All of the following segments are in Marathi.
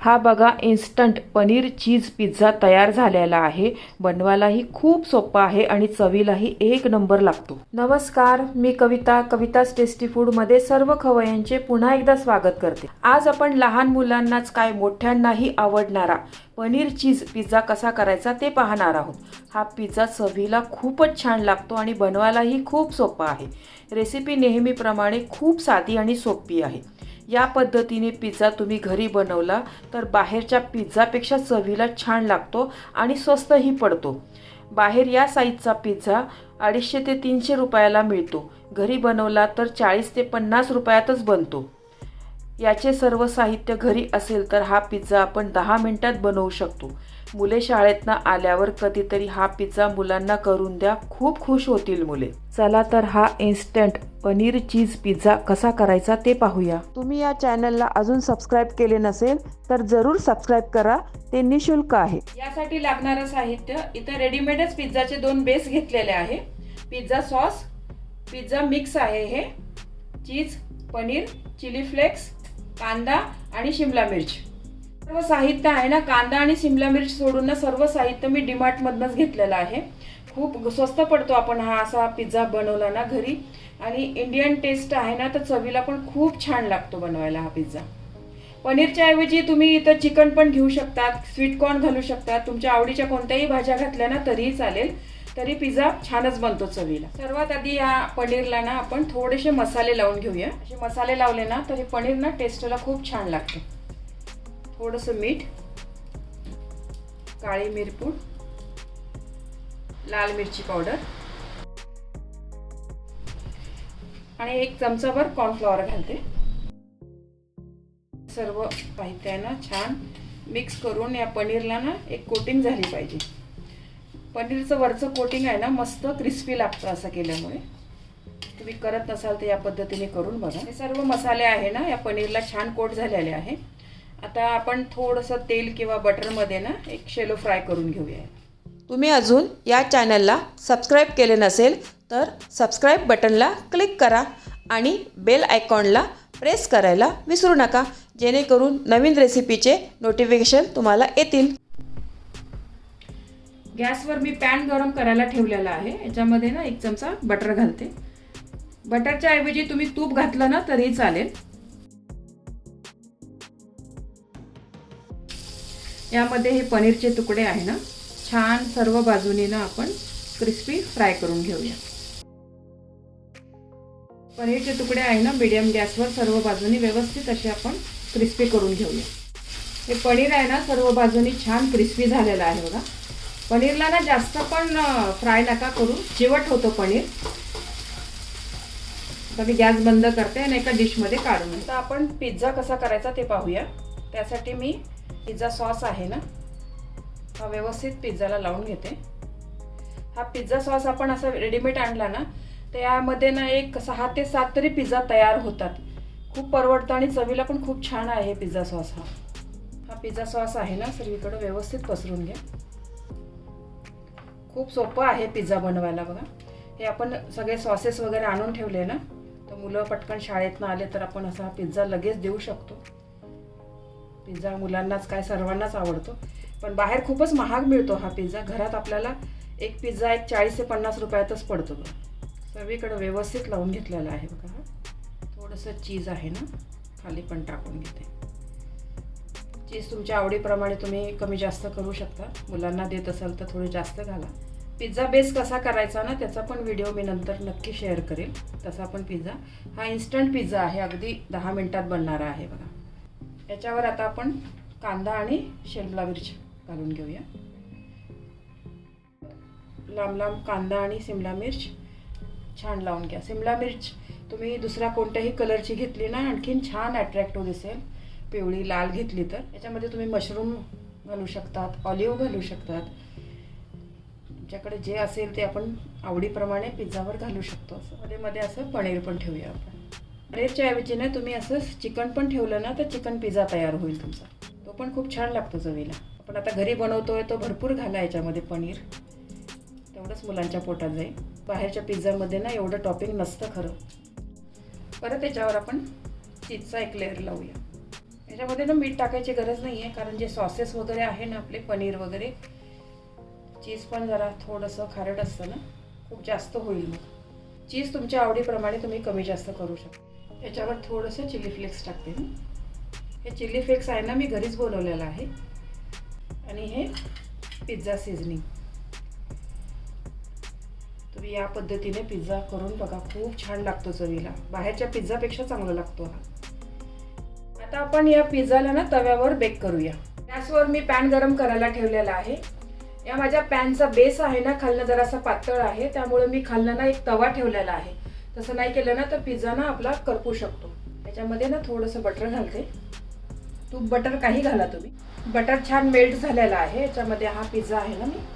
हा बघा इन्स्टंट पनीर चीज पिझ्झा तयार झालेला आहे। बनवायलाही खूप सोपा आहे आणि चवीलाही एक नंबर लागतो। नमस्कार, मी कविता's टेस्टी फूड मध्ये सर्व खवय्यांचे पुन्हा एकदा स्वागत करते। आज आपण लहान मुलांनाच काय मोठ्यांनाही आवडणारा पनीर चीज पिझ्झा कसा करायचा ते पाहणार आहोत। हा पिझ्झा चवीला खूपच छान लागतो आणि बनवायलाही खूप सोपा आहे। रेसिपी नेहमीप्रमाणे खूप साधी आणि सोपी आहे। या पद्धतीने पिझ्झा तुम्ही घरी बनवला तर बाहेरच्या पिझ्झापेक्षा चवीला छान लागतो आणि स्वस्तही पडतो। बाहेर या साईजचा पिझ्झा 250 ते 300 रुपयाला मिळतो। घरी बनवला तर 40 ते 50 रुपयातच बनतो। याचे सर्व साहित्य घरी असेल तर हा पिझ्झा आपण 10 मिनिटात बनवू शकतो। मुले शाळेतनं आल्यावर कधीतरी हा पिझ्झा मुलांना करून द्या, खूप खुश होतील मुले। चला तर हा इन्स्टंट पनीर चीज पिझ्झा कसा करायचा ते पाहूया। तुम्ही या चॅनलला अजून सबस्क्राईब केले नसेल तर जरूर सबस्क्राईब करा, ते निशुल्क आहे। यासाठी लागणारं साहित्य इथं रेडीमेडच पिझ्झाचे 2 बेस घेतलेले आहे। पिझ्झा सॉस, पिझ्झा मिक्स आहे हे, चीज, पनीर, चिली फ्लेक्स, कांदा आणि शिमला मिर्च। सर्व साहित्य आहे ना, कांदा आणि शिमला मिर्च सोडून ना सर्व साहित्य मी डीमार्ट मधनच घेतलेलं आहे। खूप स्वस्त पडतो आपण हा असा पिझ्झा बनवला ना घरी, आणि इंडियन टेस्ट आहे ना तर चवीला पण खूप छान लागतो बनवायला हा पिझ्झा। पनीरच्या ऐवजी तुम्ही इथं चिकन पण घेऊ शकतात, स्वीट कॉर्न घालू शकतात, तुमच्या आवडीच्या कोणत्याही भाज्या घातल्या ना तरीही चालेल, तरी पिझ्झा छानच बनतो चवीला। सर्वात आधी या पनीरला ना आपण थोडेसे मसाले लावून घेऊया। असे मसाले लावले ना तर हे पनीर ना टेस्टला खूप छान लागते। थोडंसं मीठ, काळी मिरपूड, लाल मिरची पावडर आणि 1 चमचाभर कॉर्नफ्लॉवर घालते। सर्व साहित्य ना छान मिक्स करून या पनीरला ना एक कोटिंग झाली पाहिजे। पनीरचं वरचं कोटिंग आहे ना मस्त क्रिस्पी लागतं असं केल्यामुळे। तुम्ही करत नसाल तर या पद्धतीने करून बघा। हे सर्व मसाले आहे ना या पनीरला छान कोट झालेले आहे। आता आपण थोडंसं तेल किंवा बटरमध्ये ना एक शेलो फ्राय करून घेऊया। तुम्ही अजून या चॅनलला सबस्क्राईब केले नसेल तर सबस्क्राईब बटनला क्लिक करा आणि बेल आयकॉनला प्रेस करायला विसरू नका, जेणेकरून नवीन रेसिपीचे नोटिफिकेशन तुम्हाला येतील। गॅसवर मी पॅन गरम करायला ठेवलेला आहे। याच्यामध्ये ना 1 चमचा बटर घालते। बटरच्या ऐवजी तुम्ही तूप घातलं ना तरी चालेल। यामध्ये हे पनीरचे तुकडे आहे ना छान सर्व बाजूने ना आपण क्रिस्पी फ्राय करून घेऊया। पनीरचे तुकडे आहे ना मीडियम गॅसवर सर्व बाजूनी व्यवस्थित असे आपण क्रिस्पी करून घेऊया। हे पनीर आहे ना सर्व बाजूनी छान क्रिस्पी झालेलं आहे बघा। पनीरला ना जास्त पण फ्राय नका करू, चिवट होतं पनीर। आता मी गॅस बंद करते आणि एका डिशमध्ये काढून घेते। आता आपण पिझ्झा कसा करायचा ते पाहूया। त्यासाठी मी पिझ्झा सॉस आहे ना हा व्यवस्थित पिझ्झाला लावून घेते। हा पिझ्झा सॉस आपण असा रेडीमेड आणला ना तर यामध्ये ना एक 6 ते 7 तरी पिझ्झा तयार होतात। खूप परवडतं आणि चवीला पण खूप छान आहे पिझ्झा सॉस हा। हा पिझ्झा सॉस आहे ना सर्वीकडे व्यवस्थित पसरून घ्या। खूप सोपं आहे पिझ्झा बनवायला बघा। हे आपण सगळे सॉसेस वगैरे आणून ठेवले ना तर मुलं पटकन शाळेतनं आले तर आपण असा पिझ्झा लगेच देऊ शकतो। पिझ्झा मुलांनाच काय सर्वांनाच आवडतो, पण बाहेर खूपच महाग मिळतो हा पिझ्झा। घरात आपल्याला एक पिझ्झा 40 ते 50 रुपयातच पडतो बघा। सर्वीकडे व्यवस्थित लावून घेतलेला आहे बघा। थोडंसं चीज आहे ना खाली पण टाकून घेते। चीज तुमच्या आवडीप्रमाणे तुम्ही कमी जास्त करू शकता। मुलांना देत असाल तर थोडी जास्त घाला। पिझ्झा बेस कसा करायचा ना त्याचा पण व्हिडिओ मी नंतर नक्की शेअर करेल। तसा पण पिझ्झा हा इन्स्टंट पिझ्झा आहे, अगदी 10 मिनिटात बनणारा आहे बघा। याच्यावर आता आपण कांदा आणि शिमला मिर्च घालून घेऊया। लांब लांब कांदा आणि शिमला मिर्च छान लावून घ्या। शिमला मिर्च तुम्ही दुसऱ्या कोणत्याही कलरची घेतली ना आणखीन छान अट्रॅक्टिव्ह दिसेल। पिवळी लाल घेतली तर याच्यामध्ये तुम्ही मशरूम घालू शकतात, ऑलिव्ह घालू शकतात। तुमच्याकडे जे असेल ते आपण आवडीप्रमाणे पिझ्झावर घालू शकतो। असं मध्ये मध्ये असं पनीर पण ठेवूया आपण। पनीरच्या ऐवजी ना तुम्ही असं चिकन पण ठेवलं ना तर चिकन पिझ्झा तयार होईल तुमचा। तो पण खूप छान लागतो चवीला। आपण आता घरी बनवतोय तो भरपूर घाला याच्यामध्ये पनीर, तेवढंच मुलांच्या पोटात जाईल। बाहेरच्या पिझ्झामध्ये ना एवढं टॉपिंग नसतं खरं। परत याच्यावर आपण चीजचा एक लेअर लावूया। याच्यामध्ये ना मीठ टाकायची गरज नाही आहे, कारण जे सॉसेस वगैरे आहे ना आपले पनीर वगैरे, चीज पण जरा थोडंसं खारट असतं ना, खूप जास्त होईल. मग चीज तुमच्या आवडीप्रमाणे तुम्ही कमी जास्त करू शकता. याच्यावर थोडंसं चिली फ्लेक्स टाकते मी. हे चिली फ्लेक्स आहे ना मी घरीच बनवलेलं आहे. आणि हे पिझ्झा सीझनिंग. तुम्ही या पद्धतीने पिझ्झा करून बघा, खूप छान लागतो चवीला. बाहेरच्या पिझ्झापेक्षा चांगला लागतो हा. आता आपण या पिझ्झाला ना तव्यावर बेक करूया. गॅसवर मी पॅन गरम करायला ठेवलेला आहे. या माझ्या पॅनचा बेस आहे ना खालनं जरासा पातळ आहे, त्यामुळे मी खालनं ना एक तवा ठेवलेला आहे. तसं नाही केलं ना तर पिझ्झा ना आपला करपू शकतो. त्याच्यामध्ये ना थोडंसं बटर घालते. तूप बटर काही घाला तुम्ही. बटर छान मेल्ट झालेला आहे. याच्यामध्ये हा पिझ्झा आहे ना मी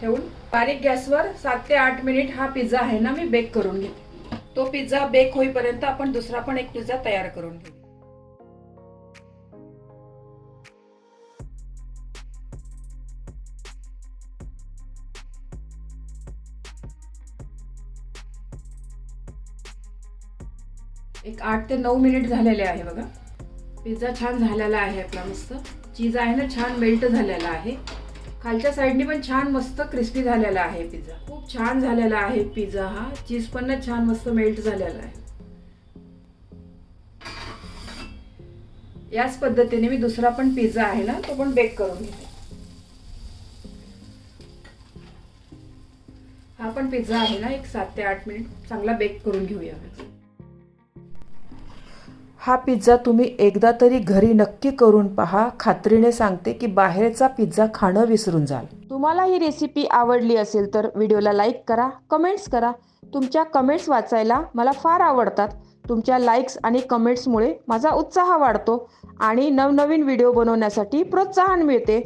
ठेवून बारीक गॅसवर 7 ते 8 मिनिट हा पिझ्झा आहे ना मी बेक करून घेते. तो पिझ्झा बेक होईपर्यंत आपण दुसरा पण एक पिझ्झा तयार करून घेऊ. एक 8 ते 9 मिनिट झालेले आहे बघा. पिझ्झा छान झालेला आहे आपला मस्त. चीज आहे ना छान मेल्ट झालेला आहे. खालच्या साईडनी पण छान मस्त क्रिस्पी झालेला आहे पिझ्झा. खूप छान झालेला आहे पिझ्झा हा. चीज पण ना छान मस्त मेल्ट झालेला आहे. याच पद्धतीने मी दुसरा पण पिझ्झा आहे ना तो पण बेक करून घेते. हा पण पिझ्झा आहे ना एक 7 ते 8 मिनिट चांगला बेक करून घेऊया. हा पिझ्झा तुम्ही एकदा तरी घरी नक्की करून पहा. खात्रीने सांगते की बाहेरचा पिझ्झा खाणं विसरून जाल. तुम्हाला ही रेसिपी आवडली असेल तर व्हिडिओला लाईक करा, कमेंट्स करा. तुमच्या कमेंट्स वाचायला मला फार आवडतात. तुमच्या लाईक्स आणि कमेंट्समुळे माझा उत्साह वाढतो आणि नवनवीन व्हिडिओ बनवण्यासाठी प्रोत्साहन मिळते.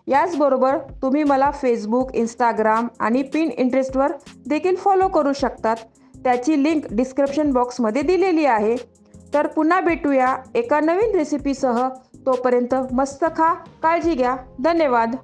याचबरोबर तुम्ही मला फेसबुक, इंस्टाग्राम आणि पिनइंटरेस्टवर देखील फॉलो करू शकतात. त्याची लिंक डिस्क्रिप्शन बॉक्समध्ये दिलेली आहे. तर पुन्हा भेटूया एका नवीन रेसिपीसह. तोपर्यंत मस्त खा, काळजी घ्या. धन्यवाद.